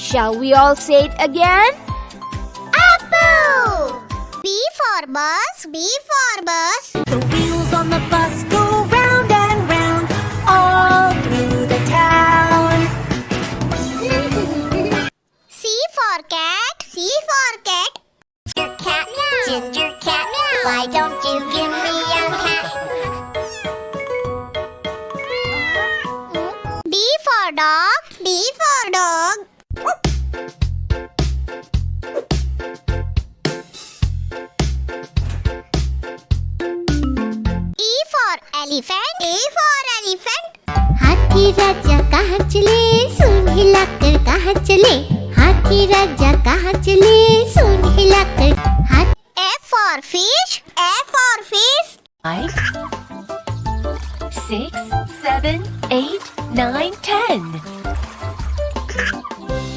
Shall we all say it again? Apple! B for bus, B for bus. The wheels on the bus go round and round all through the town. C for cat, C for cat. Ginger cat, ginger cat, why don't you give me a hat? D for dog, D for dog. E for elephant, A for elephant. हाथी राजा कहाँ चले सूंड हिलाकर कहाँ चले हाथी राजा कहाँ चले सूंड हिलाकर हाथ F for fish, F for fish. 5, 6, 7, 8, 9, 10.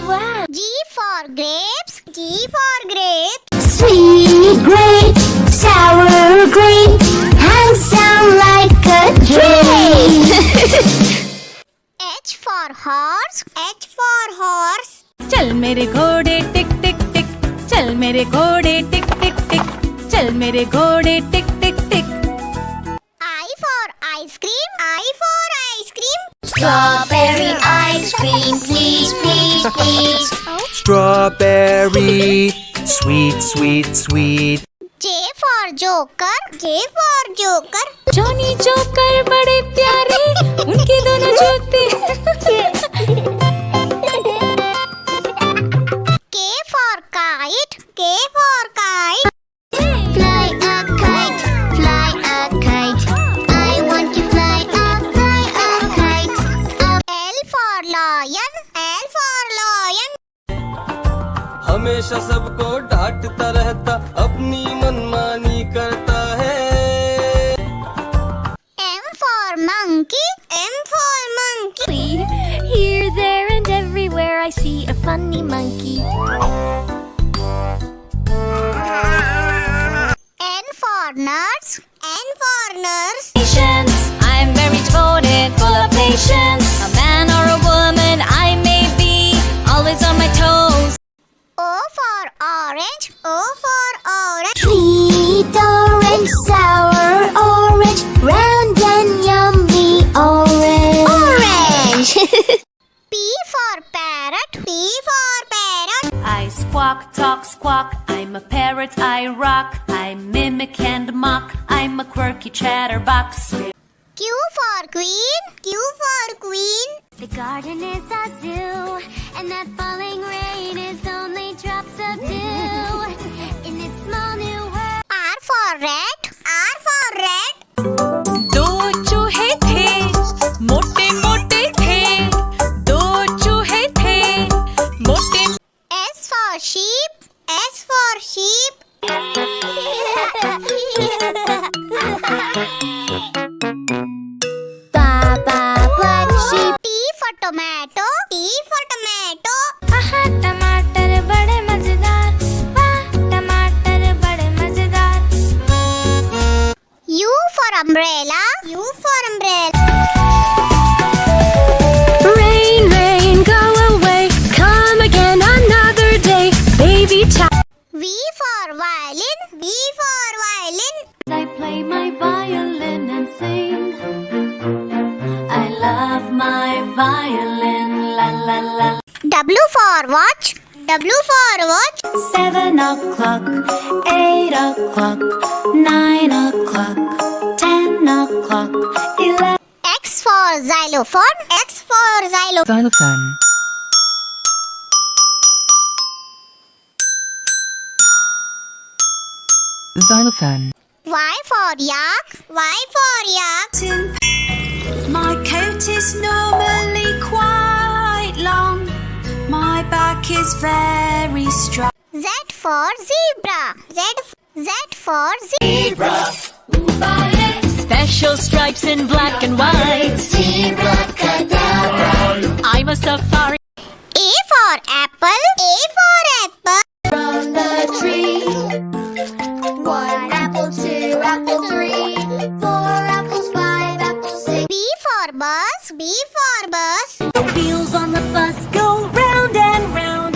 Wow! G for grapes, G for grapes. sweet grape sour grape handsome like a tree H for horse, H for horse. चल मेरे घोड़े टिक टिक टिक चल मेरे घोड़े टिक टिक टिक चल मेरे घोड़े टिक टिक टिक I for ice cream, I for ice cream. strawberry ice cream please please please Strawberry, sweet, sweet, sweet. J for joker, J for joker. Johnny joker बड़े प्यारे उनके दोनों जूते K for kite, K for kite. fly a kite I want to fly a kite L for lion, L for lion. हमेशा सबको डांटता रहता अपनी मनमानी करता है M for monkey, M for monkey. Here, there, and everywhere I see a funny monkey. N for nurse, N for nurse. Patience, I'm very devoted, full of patience. A man or a woman I may be, always on my toes. O for orange, O for orange. Sweet orange, sour orange, round and yummy orange. Orange. P for parrot, P for parrot. I squawk, talk, squawk. I'm a parrot, I rock. I mimic and mock. I'm a quirky chatterbox. Q for queen, Q for queen. The garden is a zoo, and that falling rain is only drops of dew. In this small new world. R for rat, R for rat. दो चूहे थे मोटे मोटे थे दो चूहे थे मोटे S for sheep, S for sheep. Baba black sheep. T for tomato, T for tomato. आहा टमाटर बड़े मजेदार वाह टमाटर बड़े मजेदार U for umbrella, U for umbrella. Rain rain go away come again another day baby child V for violin, V for violin. I play my violin and sing I love my violin la la la W for watch, W for watch. 7 o'clock, 8 o'clock, 9 o'clock, 10 o'clock, 11. X for xylophone, X for xylophone. Xylophone. Xylophone. Y for yak, Y for yak. My coat is normally quite long. My back is very strong. Z for zebra, Z for zebra. Special stripes in black and white. I'm a safari. A for apple, A for apple. From the tree 1 apple 2 apple 3 4 apples 5 apples 6 B for bus, B for bus. The wheels on the bus go round and round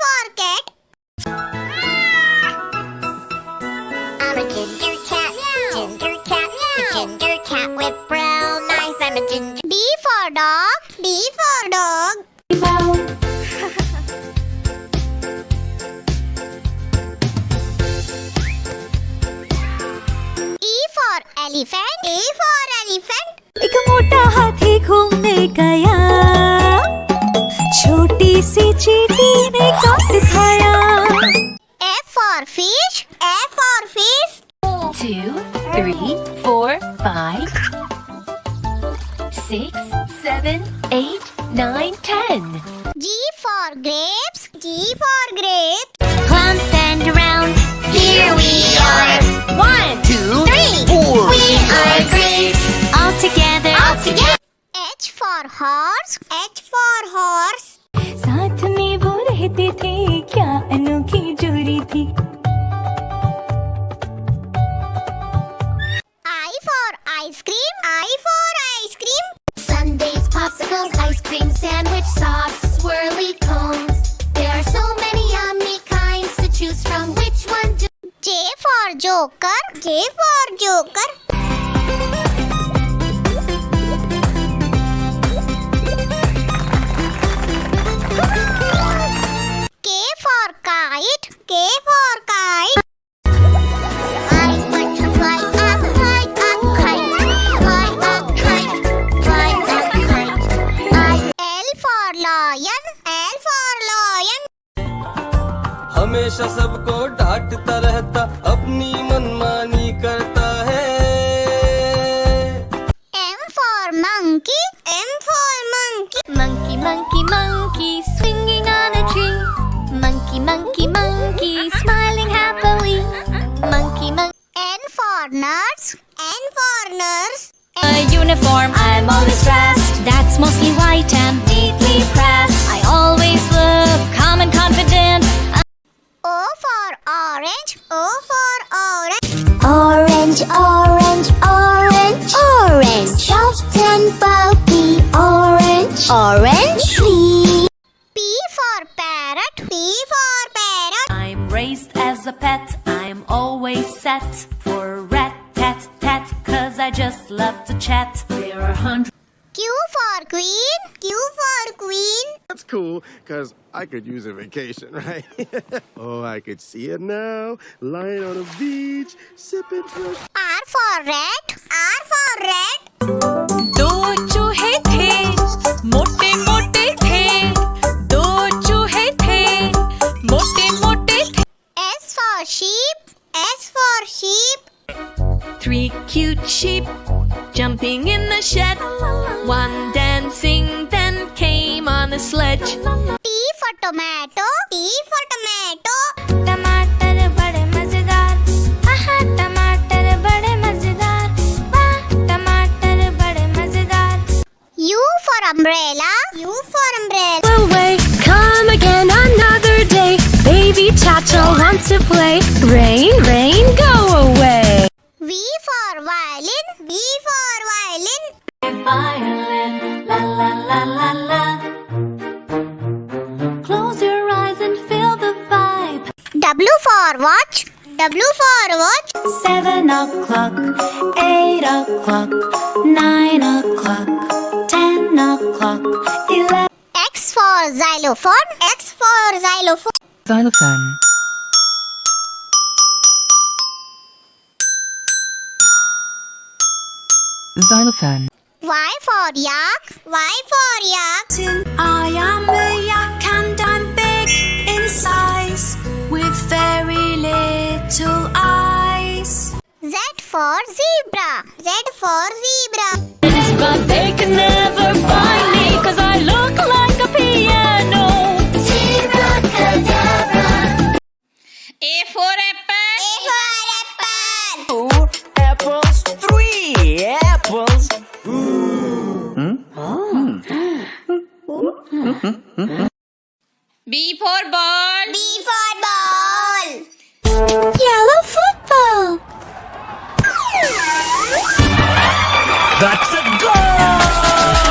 for cat. I'm a ginger cat. Ginger cat. A ginger cat with brown eyes. I'm a ginger. D for dog. D for dog. E for elephant. A for elephant. एक मोटा हाथी घूमने गया, छोटी सी चींटी ने काट खाया. F for fish. F for fish. 2, 3, 4, 5, 6, 7, 8, 9, 10. G for grapes. G for grapes. Plump and round, here we are. 1, 2, 3, 4. We are grapes. All together. H for horse. H for horse. साथ में वो रहते थे, क्या अनोखी जोड़ी थी. I for ice cream. I for ice cream. Sundays, popsicles, ice cream, sandwich, soft, swirly cones. There are so many yummy kinds to choose from. Which one do J for joker. J for joker. K for kite. K for kite. I want to fly a kite, a kite, fly a kite, fly a kite. L for lion. L for lion. हमेशा सबको डांटता रहता, अपनी मनमानी करता है. M for monkey. M for monkey. Monkey, monkey, monkey, swinging on a tree. Monkey, monkey, monkey, smiling happily. Monkey, monkey. N for nurse. N for nurse. A uniform, I'm always dressed. That's mostly white and neatly pressed. I always look calm and confident. O for orange. O for orange. Orange, orange, orange, orange. Soft and bubbly, orange, orange tree. P for parrot. P for parrot. I'm raised as a pet. I'm always set for rat, tat, tat. 'Cause I just love to chat. There are hundreds. Q for queen. Q for queen. That's cool, because I could use a vacation, right? Oh, I could see it now. Lying on a beach, sipping fresh. R for rat. R for rat. दो चूहे थे, मोटे मोटे थे. दो चूहे थे, मोटे मोटे थे. S for sheep. S for sheep. 3 cute sheep jumping in the shed. One dancing, then came on a sledge. T for tomato. T for tomato. टमाटर बड़े मजेदार. आहा टमाटर बड़े मजेदार. वाह टमाटर बड़े मजेदार. U for umbrella. U for umbrella. Away, come again another day. Baby Chacha wants to play. Rain, rain, go away. V for violin. V for violin. Violin, la la la la la. Close your eyes and feel the vibe. W for watch. W for watch. 7 o'clock, 8 o'clock, 9 o'clock, 10 o'clock, 11. X for xylophone. X for xylophone. Xylophone. Xylophone. Y for yak. Y for yak. I am a yak and I'm big in size, with very little eyes. Z for zebra. Z for zebra. But they can never find me, 'cause I look like a piano. Zebra cadabra. A for apple. A for apple. 4 apples, 3 apples. B for ball. B for ball. Yellow football. That's a goal!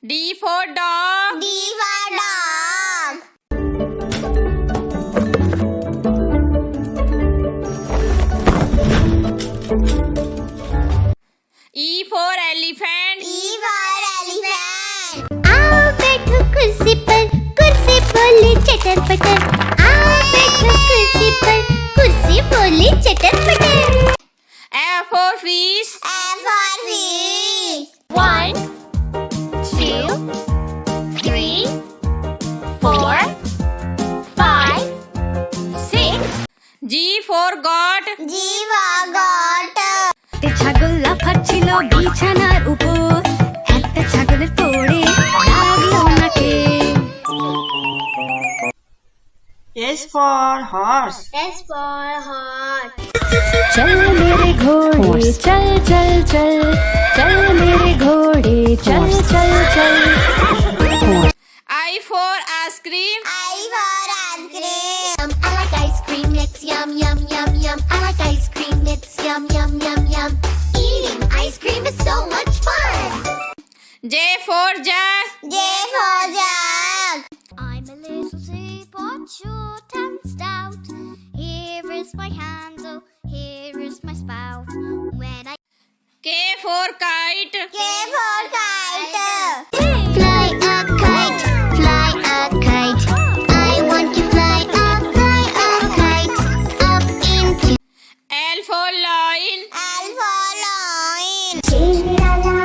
D for dog. D for dog. E for elephant. E for elephant. आओ बैठो कुर्सी पर, कुर्सी बोली चटर पटर। आओ बैठो कुर्सी पर, कुर्सी बोली चटर पटर। F for fish. F for fish. 1, 2, 3, 4, 5, 6. G for goat. G for goat. ছাগল লাফাচ্ছিল বিছানার উপর একটা ছাগলের পড়ে লাগলো নাকে S for horse. S for horse. चल मेरे घोड़े चल चल चल चल मेरे घोड़े चल चल चल I for ice cream. I for ice cream. I like ice cream, it's yum yum yum yum. I like ice cream, it's yum yum yum yum. Eating ice cream is so much fun. J for jug. J for jug. I'm a little teapot, short and stout. Here is my handle, here is my spout. When I K for kite. K for kite. fly a kite, fly a kite. I want to fly a kite up into. L for lion. L for lion. शेर निराला,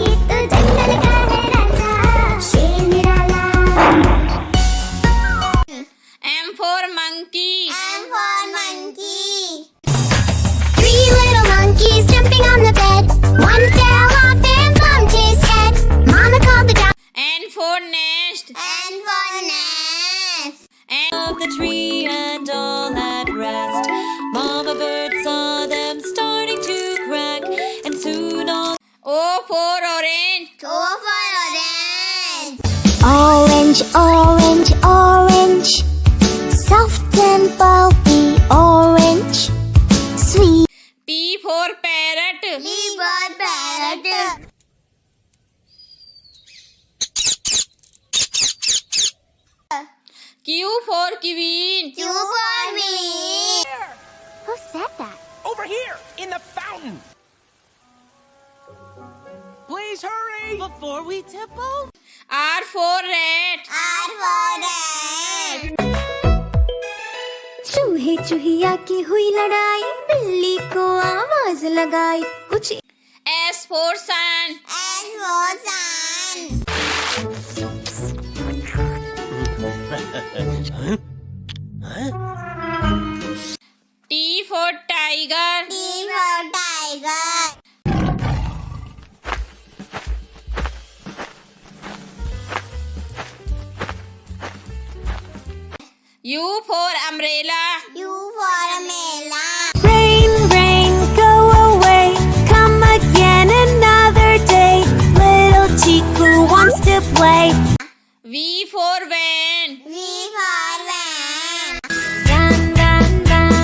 ये तो जंगल का है राजा। शेर निराला. M for monkey. M for monkey. 3 little monkeys jumping on the bed. One fell off and bumped his head. Mama called the doctor. N for nest. N for nest. N Of the tree and all at rest Mama bird saw them starting to crack And soon all O for orange. O for orange. Orange, orange, orange. Soft and pulpy orange. Sweet. P for parrot. P for parrot. Q for queen. Q for queen. Who said that? Over here, in the fountain. Please hurry before we tipple. R for rat. R for rat. चूहे चूहिया की हुई लड़ाई बिल्ली को आवाज लगाई कुछ S for sun. S for sun. T for tiger. T for tiger. U for umbrella. U for umbrella. Rain, rain, go away Come again another day Little Chiku wants to play V for van. V for van. Van, van, van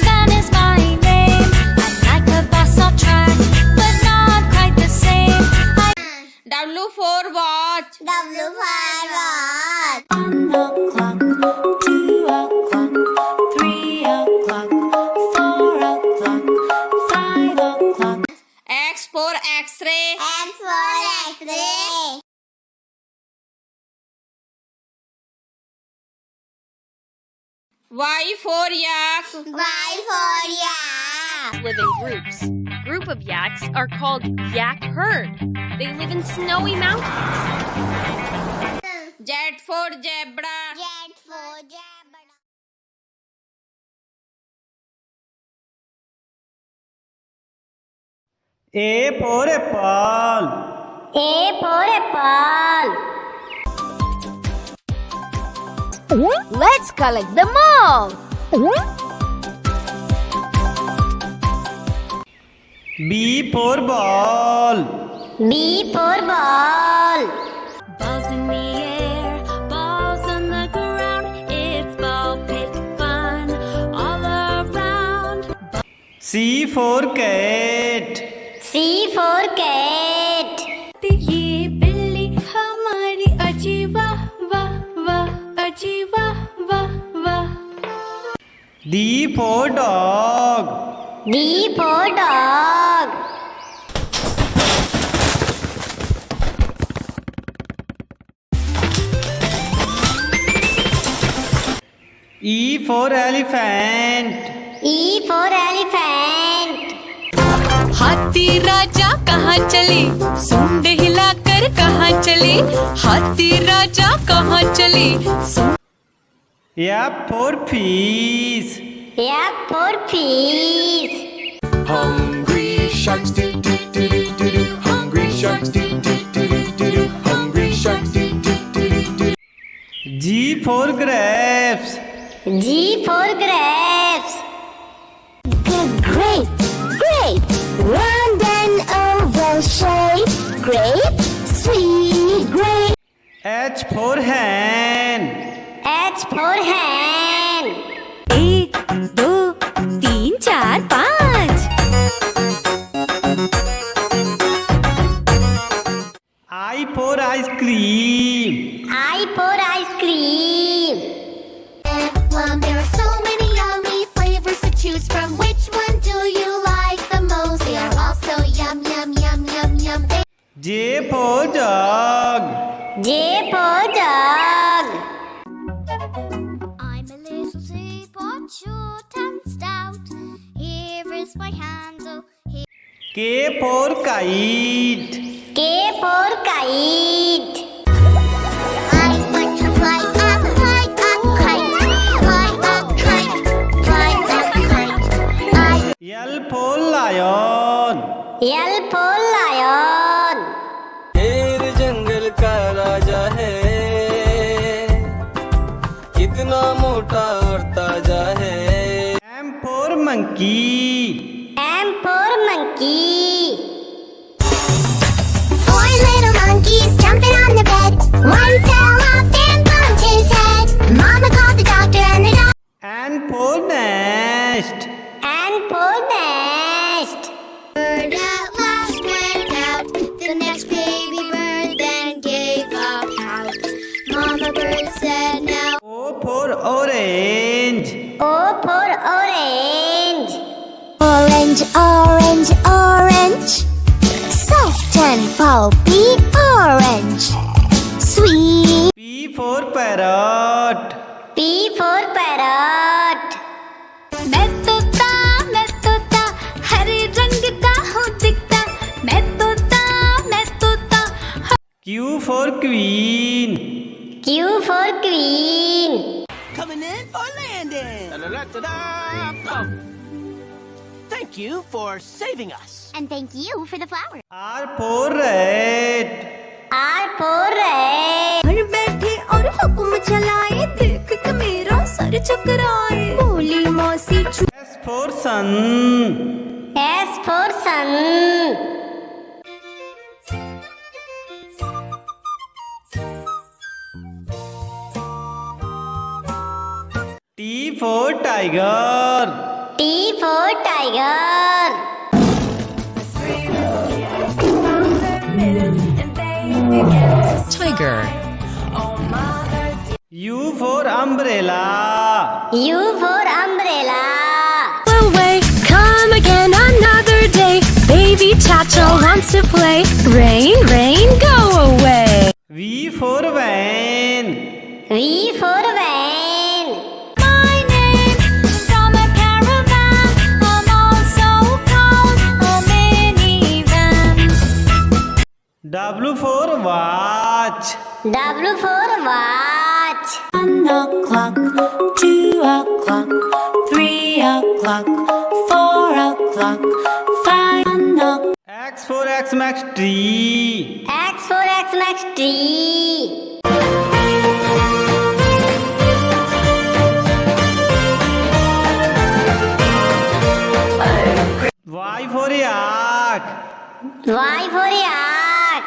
Van is my name I'm like a bus I'll try But not quite the same W for watch. W for watch. 1 o'clock, 2 o'clock, 3 o'clock, 4 o'clock, 5 o'clock. X for x-ray. X for X-ray. Y for yak. Y for yak. Live in groups. Group of yaks are called yak herd. They live in snowy mountains. Z for zebra. Z for zebra. A for apple. A for apple. Let's collect them all. B for ball. B for ball. Balls in the air, balls on the ground. It's ball pit fun all around. C for cat. C for cat. ये बिल्ली हम जी वाह वाह वाह. D for dog. D for dog. E for elephant. E for elephant. हाथी राजा कहाँ चले, सूंड हिलाकर कहाँ चले. हाथी राजा कहाँ चले, F for fish. F for fish. Hungry sharks do do do do do do. Hungry sharks do do do do do do. Hungry sharks do do do do do. G for grapes. G for grapes. Grape, grape, round and oval shape. Grape, sweet grape. H for hen. H for hen. 1 2 3 4 5. I for ice cream. I for ice cream. Plum, there are so many yummy flavors to choose from. Which one do you like the most? They are all so yum, yum, yum, yum, yum. J for jug. J for dog. I'm a little teapot, short and stout. Here is my handle. K for kite. K for kite. I like to fly a kite, fly a kite, fly a kite, fly a kite. L for lion. L for lion. शेर जंगल का राजा है, कितना मोटा और ताजा है. M for monkey. M for monkey. 4 little monkeys jumping on the bed. One fell off and bumped his head. Mama called the doctor and the doctor. N for nest. And for nest. Bird at last went out. The next baby bird then gave a pout. Mama bird said, now O for orange. O for orange. orange, orange, orange. Soft and pulpy orange. Sweet. P for parrot. P for parrot. मैं तोता हरे रंग का हूँ दिखता. मैं तोता Q for queen. Q for queen. Coming in for landing. Thank you for saving us. And thank you for the flower. R for red. R for red. घर बैठे और हुक्म चलाए, देख के मेरा सर चकराए. बोली मौसी S for sun. S for sun. T for tiger. T for tiger. Tiger. U for umbrella. U for umbrella. Away, come again another day. Baby Chacha wants to play. Rain, rain, go away. V for van. V for van. My name from a caravan. I'm also called a minivan. W for watch. W for watch. 1 o'clock, 2 o'clock, 3 o'clock, 4 o'clock, 5 o'clock. X for X max tree. X for X max tree. Y for yak. Y for yak.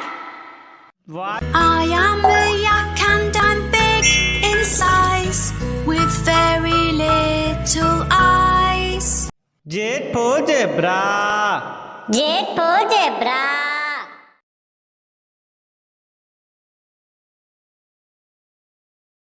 Y. I am a yak and I'm big in size, with very little eyes. Z for zebra. Z for zebra.